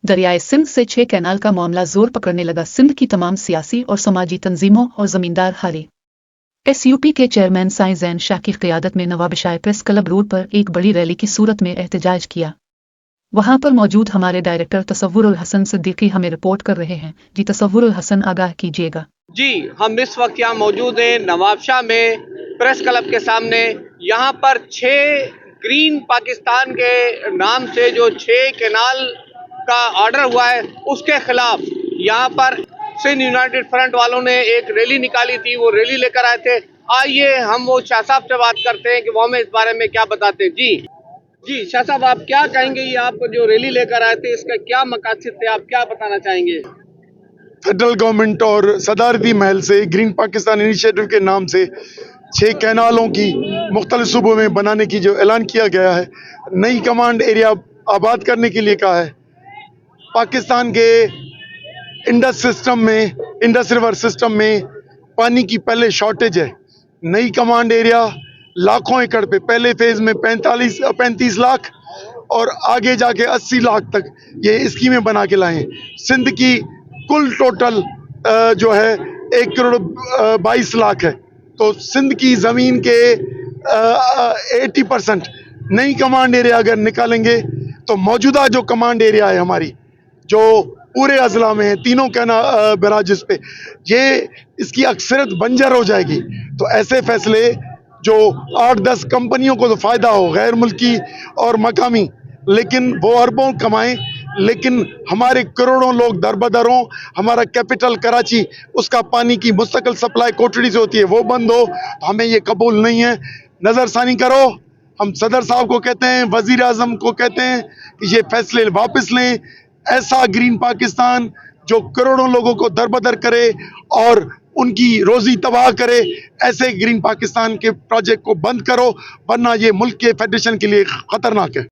दरियाए सिंध से 6 कैनाल का मामला जोर पकड़ने लगा। सिंध की तमाम सियासी और समाजी तंजीमों और जमींदार हारे SUP के चेयरमैन साईं जैन शाह की क़यादत में नवाबशाह प्रेस क्लब रोड पर एक बड़ी रैली की सूरत में एहतजाज किया। वहां पर मौजूद हमारे डायरेक्टर तसव्वुरुल हसन सिद्दीकी हमें रिपोर्ट कर रहे हैं। जी तसव्वुरुल हसन, आगाह कीजिएगा। जी, हम इस वक्त यहाँ मौजूद हैं नवाबशाह में प्रेस क्लब के सामने। यहाँ पर 6 ग्रीन पाकिस्तान के नाम से जो 6 कैनाल का ऑर्डर हुआ है उसके खिलाफ यहाँ पर सिंध यूनाइटेड फ्रंट वालों ने एक रैली निकाली थी। वो रैली लेकर आए थे। आइए हम वो शाह साहब से बात करते हैं कि वो हमें इस बारे में क्या बताते हैं। जी शाह साहब, आप क्या कहेंगे? ये आप जो रैली लेकर आए थे इसका क्या मकासद थे, आप क्या बताना चाहेंगे? फेडरल गवर्नमेंट और सदारती महल से ग्रीन पाकिस्तान इनिशिएटिव के नाम से 6 कैनालों की मुख्तलिफ सूबों में बनाने की जो ऐलान किया गया है, नई कमांड एरिया आबाद करने के लिए कहा है। पाकिस्तान के इंडस रिवर सिस्टम में पानी की पहले शॉर्टेज है। नई कमांड एरिया लाखों एकड़ पे, पहले फेज में 35 लाख और आगे जाके 80 लाख तक ये स्कीमें बना के लाए। सिंध की कुल टोटल जो है 1 करोड़ 22 लाख है। तो सिंध की ज़मीन के 80% नई कमांड एरिया अगर निकालेंगे तो मौजूदा जो कमांड एरिया है हमारी, जो पूरे अजला में है, तीनों बराजिस पे, ये इसकी अक्सरत बंजर हो जाएगी। तो ऐसे फैसले जो 8-10 कंपनियों को तो फ़ायदा हो, गैर मुल्की और मकामी, लेकिन वो अरबों कमाएं, लेकिन हमारे करोड़ों लोग दरबदर हों। हमारा कैपिटल कराची, उसका पानी की मुस्तकिल सप्लाई कोटड़ी से होती है, वो बंद हो, तो हमें ये कबूल नहीं है। नज़रसानी करो। हम सदर साहब को कहते हैं, वजीर आज़म को कहते हैं कि ये फैसले वापस लें। ऐसा ग्रीन पाकिस्तान जो करोड़ों लोगों को दरबदर करे और उनकी रोजी तबाह करे, ऐसे ग्रीन पाकिस्तान के प्रोजेक्ट को बंद करो, वरना ये मुल्क के फेडरेशन के लिए खतरनाक है।